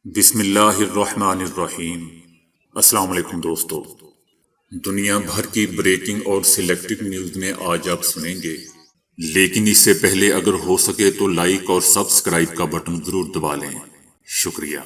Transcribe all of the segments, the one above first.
بسم اللہ الرحمن الرحیم۔ السلام علیکم دوستو، دنیا بھر کی بریکنگ اور سلیکٹڈ نیوز میں آج آپ سنیں گے، لیکن اس سے پہلے اگر ہو سکے تو لائک اور سبسکرائب کا بٹن ضرور دبا لیں، شکریہ۔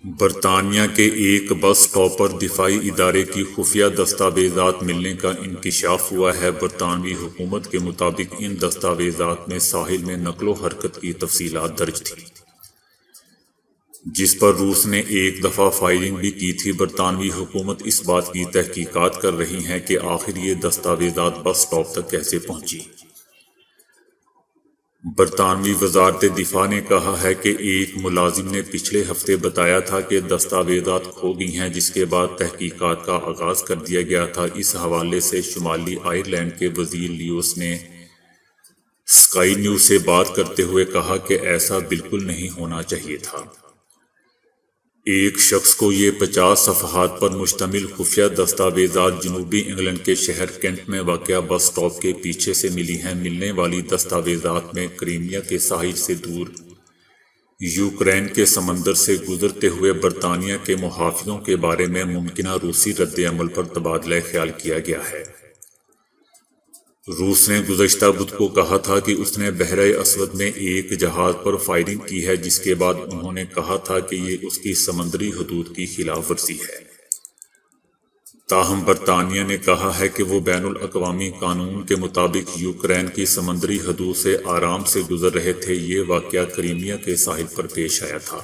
برطانیہ کے ایک بس اسٹاپ پر دفاعی ادارے کی خفیہ دستاویزات ملنے کا انکشاف ہوا ہے۔ برطانوی حکومت کے مطابق ان دستاویزات میں ساحل میں نقل و حرکت کی تفصیلات درج تھیں، جس پر روس نے ایک دفعہ فائرنگ بھی کی تھی۔ برطانوی حکومت اس بات کی تحقیقات کر رہی ہے کہ آخر یہ دستاویزات بس اسٹاپ تک کیسے پہنچی۔ برطانوی وزارت دفاع نے کہا ہے کہ ایک ملازم نے پچھلے ہفتے بتایا تھا کہ دستاویزات کھو گئی ہیں، جس کے بعد تحقیقات کا آغاز کر دیا گیا تھا۔ اس حوالے سے شمالی آئرلینڈ کے وزیر لیوس نے اسکائی نیوز سے بات کرتے ہوئے کہا کہ ایسا بالکل نہیں ہونا چاہیے تھا۔ ایک شخص کو یہ 50 صفحات پر مشتمل خفیہ دستاویزات جنوبی انگلینڈ کے شہر کینٹ میں واقع بس اسٹاپ کے پیچھے سے ملی ہیں۔ ملنے والی دستاویزات میں کرائمیا کے ساحل سے دور یوکرین کے سمندر سے گزرتے ہوئے برطانیہ کے محافظوں کے بارے میں ممکنہ روسی رد عمل پر تبادلہ خیال کیا گیا ہے۔ روس نے گزشتہ بدھ کو کہا تھا کہ اس نے بحرہ اسود میں ایک جہاز پر فائرنگ کی ہے، جس کے بعد انہوں نے کہا تھا کہ یہ اس کی سمندری حدود کی خلاف ورزی ہے۔ تاہم برطانیہ نے کہا ہے کہ وہ بین الاقوامی قانون کے مطابق یوکرین کی سمندری حدود سے آرام سے گزر رہے تھے۔ یہ واقعہ کرائمیا کے ساحل پر پیش آیا تھا،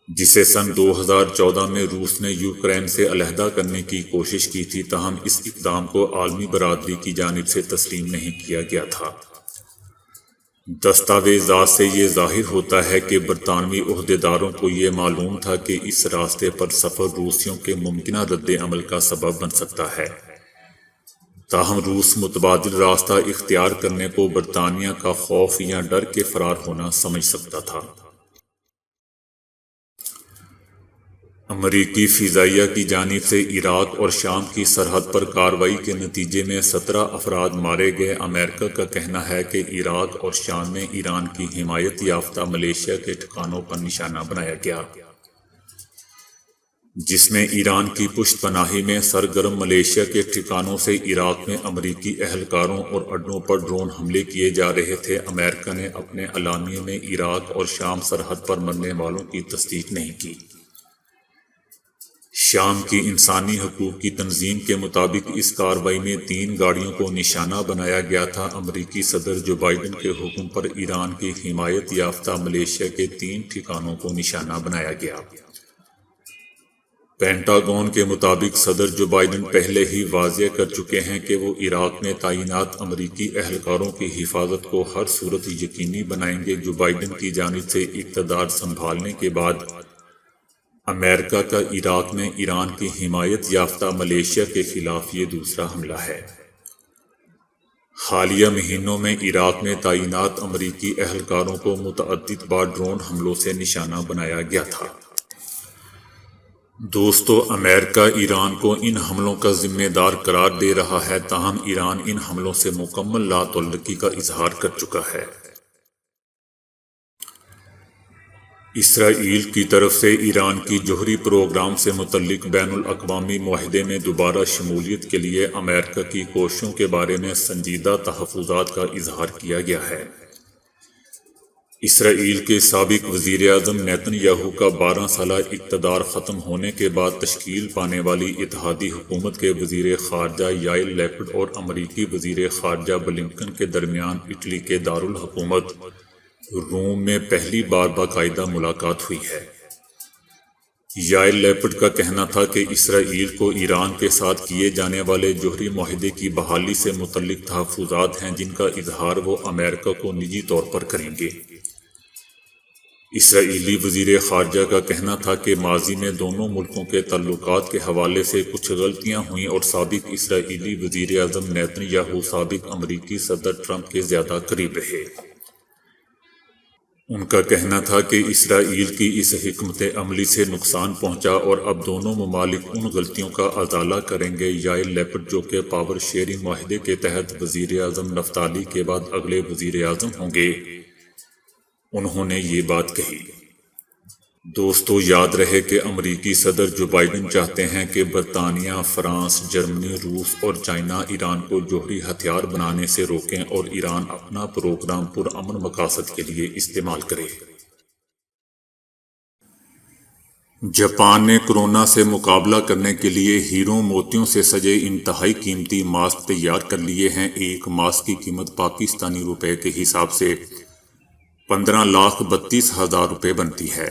جسے سن 2014 میں روس نے یوکرین سے علیحدہ کرنے کی کوشش کی تھی، تاہم اس اقدام کو عالمی برادری کی جانب سے تسلیم نہیں کیا گیا تھا۔ دستاویزات سے یہ ظاہر ہوتا ہے کہ برطانوی عہدیداروں کو یہ معلوم تھا کہ اس راستے پر سفر روسیوں کے ممکنہ رد عمل کا سبب بن سکتا ہے، تاہم روس متبادل راستہ اختیار کرنے کو برطانیہ کا خوف یا ڈر کے فرار ہونا سمجھ سکتا تھا۔ امریکی فضائیہ کی جانب سے عراق اور شام کی سرحد پر کارروائی کے نتیجے میں 17 افراد مارے گئے۔ امریکہ کا کہنا ہے کہ عراق اور شام میں ایران کی حمایت یافتہ ملیشیا کے ٹھکانوں پر نشانہ بنایا گیا، جس میں ایران کی پشت پناہی میں سرگرم ملیشیا کے ٹھکانوں سے عراق میں امریکی اہلکاروں اور اڈوں پر ڈرون حملے کیے جا رہے تھے۔ امریکہ نے اپنے اعلامیے میں عراق اور شام سرحد پر مرنے والوں کی تصدیق نہیں کی۔ شام کی انسانی حقوق کی تنظیم کے مطابق اس کارروائی میں 3 گاڑیوں کو نشانہ بنایا گیا تھا۔ امریکی صدر جو بائیڈن کے حکم پر ایران کی حمایت یافتہ ملیشیا کے 3 ٹھکانوں کو نشانہ بنایا گیا۔ پینٹاگون کے مطابق صدر جو بائیڈن پہلے ہی واضح کر چکے ہیں کہ وہ عراق میں تعینات امریکی اہلکاروں کی حفاظت کو ہر صورت یقینی بنائیں گے۔ جو بائیڈن کی جانب سے اقتدار سنبھالنے کے بعد امریکہ کا عراق میں ایران کی حمایت یافتہ ملیشیا کے خلاف یہ دوسرا حملہ ہے۔ حالیہ مہینوں میں عراق میں تعینات امریکی اہلکاروں کو متعدد بار ڈرون حملوں سے نشانہ بنایا گیا تھا۔ دوستو، امریکہ ایران کو ان حملوں کا ذمہ دار قرار دے رہا ہے، تاہم ایران ان حملوں سے مکمل لا تعلقی کا اظہار کر چکا ہے۔ اسرائیل کی طرف سے ایران کی جوہری پروگرام سے متعلق بین الاقوامی معاہدے میں دوبارہ شمولیت کے لیے امریکہ کی کوششوں کے بارے میں سنجیدہ تحفظات کا اظہار کیا گیا ہے۔ اسرائیل کے سابق وزیر اعظم نیتن یاہو کا 12 سالہ اقتدار ختم ہونے کے بعد تشکیل پانے والی اتحادی حکومت کے وزیر خارجہ یائر لیپڈ اور امریکی وزیر خارجہ بلنکن کے درمیان اٹلی کے دارالحکومت روم میں پہلی بار باقاعدہ ملاقات ہوئی ہے۔ یائر لیپڈ کا کہنا تھا کہ اسرائیل کو ایران کے ساتھ کیے جانے والے جوہری معاہدے کی بحالی سے متعلق تحفظات ہیں، جن کا اظہار وہ امریکہ کو نجی طور پر کریں گے۔ اسرائیلی وزیر خارجہ کا کہنا تھا کہ ماضی میں دونوں ملکوں کے تعلقات کے حوالے سے کچھ غلطیاں ہوئیں اور سابق اسرائیلی وزیر اعظم نیتن یاہو سابق امریکی صدر ٹرمپ کے زیادہ قریب رہے۔ ان کا کہنا تھا کہ اسرائیل کی اس حکمت عملی سے نقصان پہنچا اور اب دونوں ممالک ان غلطیوں کا ازالہ کریں گے۔ یائر لیپڈ، جو کہ پاور شیئرنگ معاہدے کے تحت وزیر اعظم نفتالی کے بعد اگلے وزیر اعظم ہوں گے، انہوں نے یہ بات کہی۔ دوستو، یاد رہے کہ امریکی صدر جو بائیڈن چاہتے ہیں کہ برطانیہ، فرانس، جرمنی، روس اور چائنا ایران کو جوہری ہتھیار بنانے سے روکیں اور ایران اپنا پروگرام پرامن مقاصد کے لیے استعمال کرے۔ جاپان نے کورونا سے مقابلہ کرنے کے لیے ہیروں موتیوں سے سجے انتہائی قیمتی ماسک تیار کر لیے ہیں۔ ایک ماسک کی قیمت پاکستانی روپے کے حساب سے 15,32,000 روپے بنتی ہے۔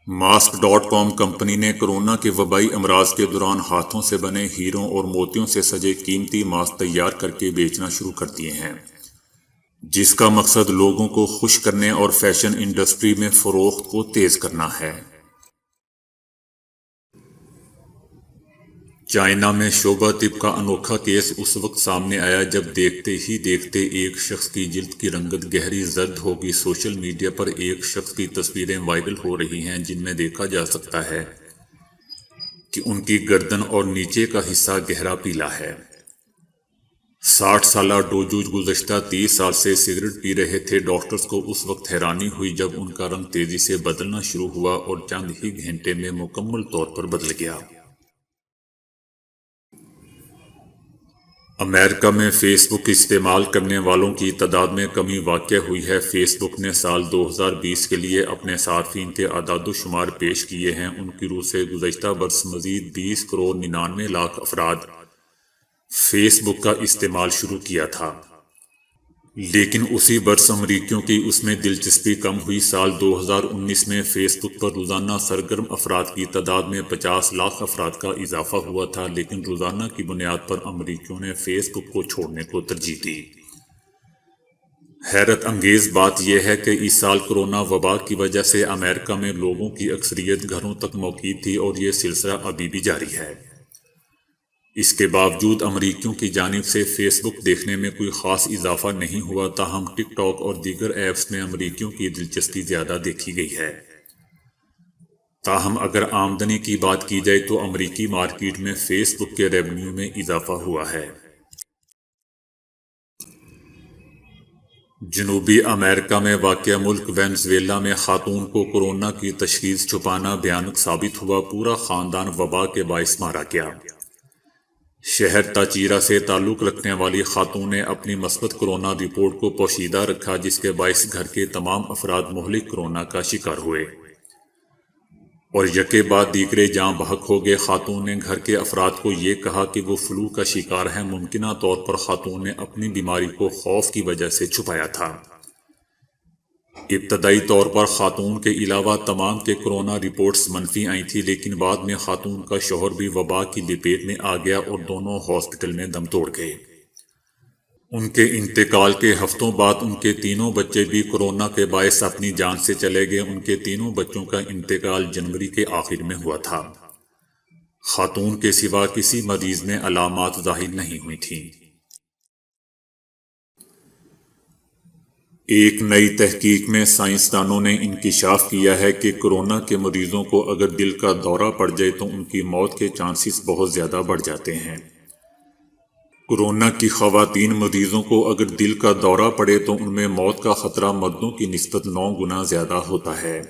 ماسک.com کمپنی نے کورونا کے وبائی امراض کے دوران ہاتھوں سے بنے ہیروں اور موتیوں سے سجے قیمتی ماسک تیار کر کے بیچنا شروع کر دیے ہیں، جس کا مقصد لوگوں کو خوش کرنے اور فیشن انڈسٹری میں فروخت کو تیز کرنا ہے۔ چائنا میں شعبہ طب کا انوکھا کیس اس وقت سامنے آیا جب دیکھتے ہی دیکھتے ایک شخص کی جلد کی رنگت گہری زرد ہوگی۔ سوشل میڈیا پر ایک شخص کی تصویریں وائرل ہو رہی ہیں جن میں دیکھا جا سکتا ہے کہ ان کی گردن اور نیچے کا حصہ گہرا پیلا ہے۔ 60 سالہ ڈوجوج گزشتہ 30 سال سے سگریٹ پی رہے تھے۔ ڈاکٹرز کو اس وقت حیرانی ہوئی جب ان کا رنگ تیزی سے بدلنا شروع ہوا اور چند ہی گھنٹے میں مکمل طور پر بدل گیا۔ امریکہ میں فیس بک استعمال کرنے والوں کی تعداد میں کمی واقع ہوئی ہے۔ فیس بک نے سال 2020 کے لیے اپنے صارفین کے اعداد و شمار پیش کیے ہیں۔ ان کی روح سے گزشتہ برس مزید 20 کروڑ 99 لاکھ افراد فیس بک کا استعمال شروع کیا تھا، لیکن اسی برس امریکیوں کی اس میں دلچسپی کم ہوئی۔ سال 2019 میں فیس بک پر روزانہ سرگرم افراد کی تعداد میں 50 لاکھ افراد کا اضافہ ہوا تھا، لیکن روزانہ کی بنیاد پر امریکیوں نے فیس بک کو چھوڑنے کو ترجیح دی۔ حیرت انگیز بات یہ ہے کہ اس سال کورونا وبا کی وجہ سے امریکہ میں لوگوں کی اکثریت گھروں تک موقوف تھی اور یہ سلسلہ ابھی بھی جاری ہے۔ اس کے باوجود امریکیوں کی جانب سے فیس بک دیکھنے میں کوئی خاص اضافہ نہیں ہوا، تاہم ٹک ٹاک اور دیگر ایپس میں امریکیوں کی دلچسپی زیادہ دیکھی گئی ہے۔ تاہم اگر آمدنی کی بات کی جائے تو امریکی مارکیٹ میں فیس بک کے ریونیو میں اضافہ ہوا ہے۔ جنوبی امریکہ میں واقع ملک وینزویلا میں خاتون کو کورونا کی تشخیص چھپانا بھیانک ثابت ہوا۔ پورا خاندان وبا کے باعث مارا گیا۔ شہر تاچیرا سے تعلق رکھنے والی خاتون نے اپنی مثبت کورونا رپورٹ کو پوشیدہ رکھا، جس کے باعث گھر کے تمام افراد مہلک کورونا کا شکار ہوئے اور یکے بعد دیگرے جاں بحق ہو گئے۔ خاتون نے گھر کے افراد کو یہ کہا کہ وہ فلو کا شکار ہیں۔ ممکنہ طور پر خاتون نے اپنی بیماری کو خوف کی وجہ سے چھپایا تھا۔ ابتدائی طور پر خاتون کے علاوہ تمام کے کورونا رپورٹس منفی آئی تھی، لیکن بعد میں خاتون کا شوہر بھی وبا کی لپیٹ میں آ گیا اور دونوں ہاسپٹل میں دم توڑ گئے۔ ان کے انتقال کے ہفتوں بعد ان کے تینوں بچے بھی کورونا کے باعث اپنی جان سے چلے گئے۔ ان کے تینوں بچوں کا انتقال جنوری کے آخر میں ہوا تھا۔ خاتون کے سوا کسی مریض میں علامات ظاہر نہیں ہوئی تھیں۔ ایک نئی تحقیق میں سائنسدانوں نے انکشاف کیا ہے کہ کورونا کے مریضوں کو اگر دل کا دورہ پڑ جائے تو ان کی موت کے چانسز بہت زیادہ بڑھ جاتے ہیں۔ کورونا کی خواتین مریضوں کو اگر دل کا دورہ پڑے تو ان میں موت کا خطرہ مردوں کی نسبت 9 گنا زیادہ ہوتا ہے۔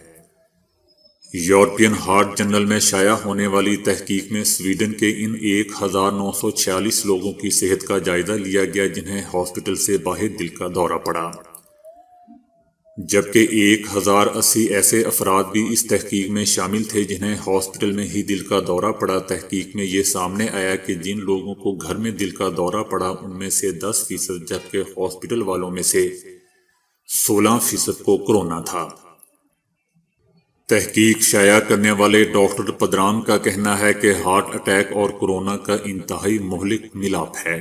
یورپین ہارٹ جرنل میں شائع ہونے والی تحقیق میں سویڈن کے ان 1946 لوگوں کی صحت کا جائزہ لیا گیا جنہیں ہاسپٹل سے باہر دل کا دورہ پڑا، جبکہ 1080 ایسے افراد بھی اس تحقیق میں شامل تھے جنہیں ہاسپٹل میں ہی دل کا دورہ پڑا۔ تحقیق میں یہ سامنے آیا کہ جن لوگوں کو گھر میں دل کا دورہ پڑا ان میں سے 10%، جبکہ ہاسپٹل والوں میں سے 16% کو کورونا تھا۔ تحقیق شائع کرنے والے ڈاکٹر پدرام کا کہنا ہے کہ ہارٹ اٹیک اور کورونا کا انتہائی مہلک ملاپ ہے۔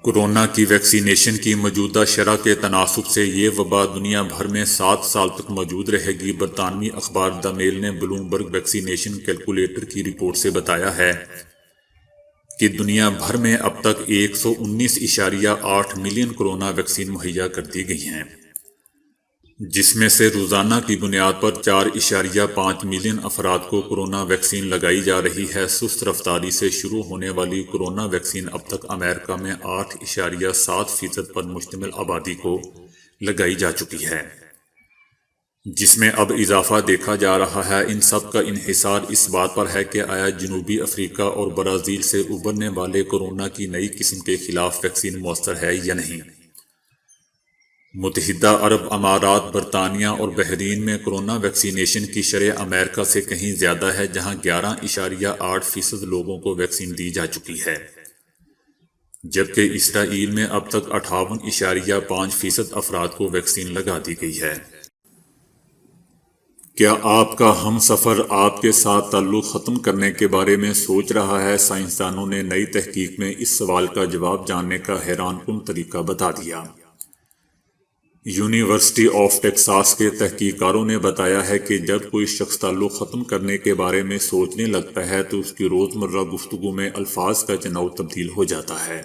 کورونا کی ویکسینیشن کی موجودہ شرح کے تناسب سے یہ وبا دنیا بھر میں 7 سال تک موجود رہے گی۔ برطانوی اخبار دی میل نے بلومبرگ ویکسینیشن کیلکولیٹر کی رپورٹ سے بتایا ہے کہ دنیا بھر میں اب تک 119.8 ملین کورونا ویکسین مہیا کر دی گئی ہیں۔ جس میں سے روزانہ کی بنیاد پر 4.5 ملین افراد کو کورونا ویکسین لگائی جا رہی ہے۔ سست رفتاری سے شروع ہونے والی کورونا ویکسین اب تک امریکہ میں 8.7% پر مشتمل آبادی کو لگائی جا چکی ہے، جس میں اب اضافہ دیکھا جا رہا ہے۔ ان سب کا انحصار اس بات پر ہے کہ آیا جنوبی افریقہ اور برازیل سے ابھرنے والے کورونا کی نئی قسم کے خلاف ویکسین مؤثر ہے یا نہیں۔ متحدہ عرب امارات، برطانیہ اور بحرین میں کورونا ویکسینیشن کی شرح امریکہ سے کہیں زیادہ ہے، جہاں 11.8% لوگوں کو ویکسین دی جا چکی ہے، جبکہ اسرائیل میں اب تک 58.5% افراد کو ویکسین لگا دی گئی ہے۔ کیا آپ کا ہم سفر آپ کے ساتھ تعلق ختم کرنے کے بارے میں سوچ رہا ہے؟ سائنسدانوں نے نئی تحقیق میں اس سوال کا جواب جاننے کا حیران کن طریقہ بتا دیا۔ یونیورسٹی آف ٹیکساس کے تحقیق کاروں نے بتایا ہے کہ جب کوئی شخص تعلق ختم کرنے کے بارے میں سوچنے لگتا ہے تو اس کی روزمرہ گفتگو میں الفاظ کا چناؤ تبدیل ہو جاتا ہے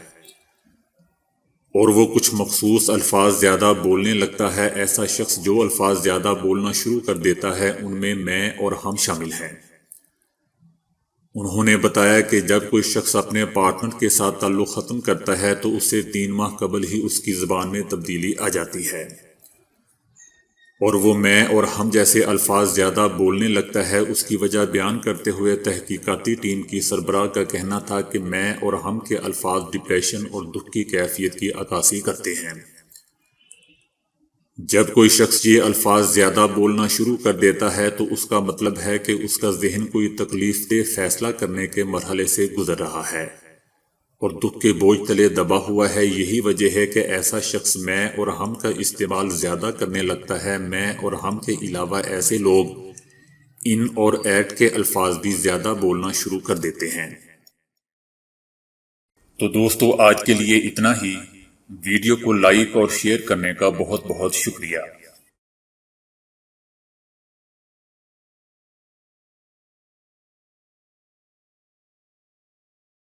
اور وہ کچھ مخصوص الفاظ زیادہ بولنے لگتا ہے۔ ایسا شخص جو الفاظ زیادہ بولنا شروع کر دیتا ہے ان میں اور ہم شامل ہیں۔ انہوں نے بتایا کہ جب کوئی شخص اپنے پارٹنر کے ساتھ تعلق ختم کرتا ہے تو اسے 3 ماہ قبل ہی اس کی زبان میں تبدیلی آ جاتی ہے اور وہ میں اور ہم جیسے الفاظ زیادہ بولنے لگتا ہے۔ اس کی وجہ بیان کرتے ہوئے تحقیقاتی ٹیم کی سربراہ کا کہنا تھا کہ میں اور ہم کے الفاظ ڈپریشن اور دکھ کی کیفیت کی عکاسی کرتے ہیں۔ جب کوئی شخص یہ الفاظ زیادہ بولنا شروع کر دیتا ہے تو اس کا مطلب ہے کہ اس کا ذہن کوئی تکلیف دہ فیصلہ کرنے کے مرحلے سے گزر رہا ہے اور دکھ کے بوجھ تلے دبا ہوا ہے۔ یہی وجہ ہے کہ ایسا شخص میں اور ہم کا استعمال زیادہ کرنے لگتا ہے۔ میں اور ہم کے علاوہ ایسے لوگ ان اور ایٹ کے الفاظ بھی زیادہ بولنا شروع کر دیتے ہیں۔ تو دوستو، آج کے لیے اتنا ہی۔ ویڈیو کو لائک اور شیئر کرنے کا بہت بہت شکریہ۔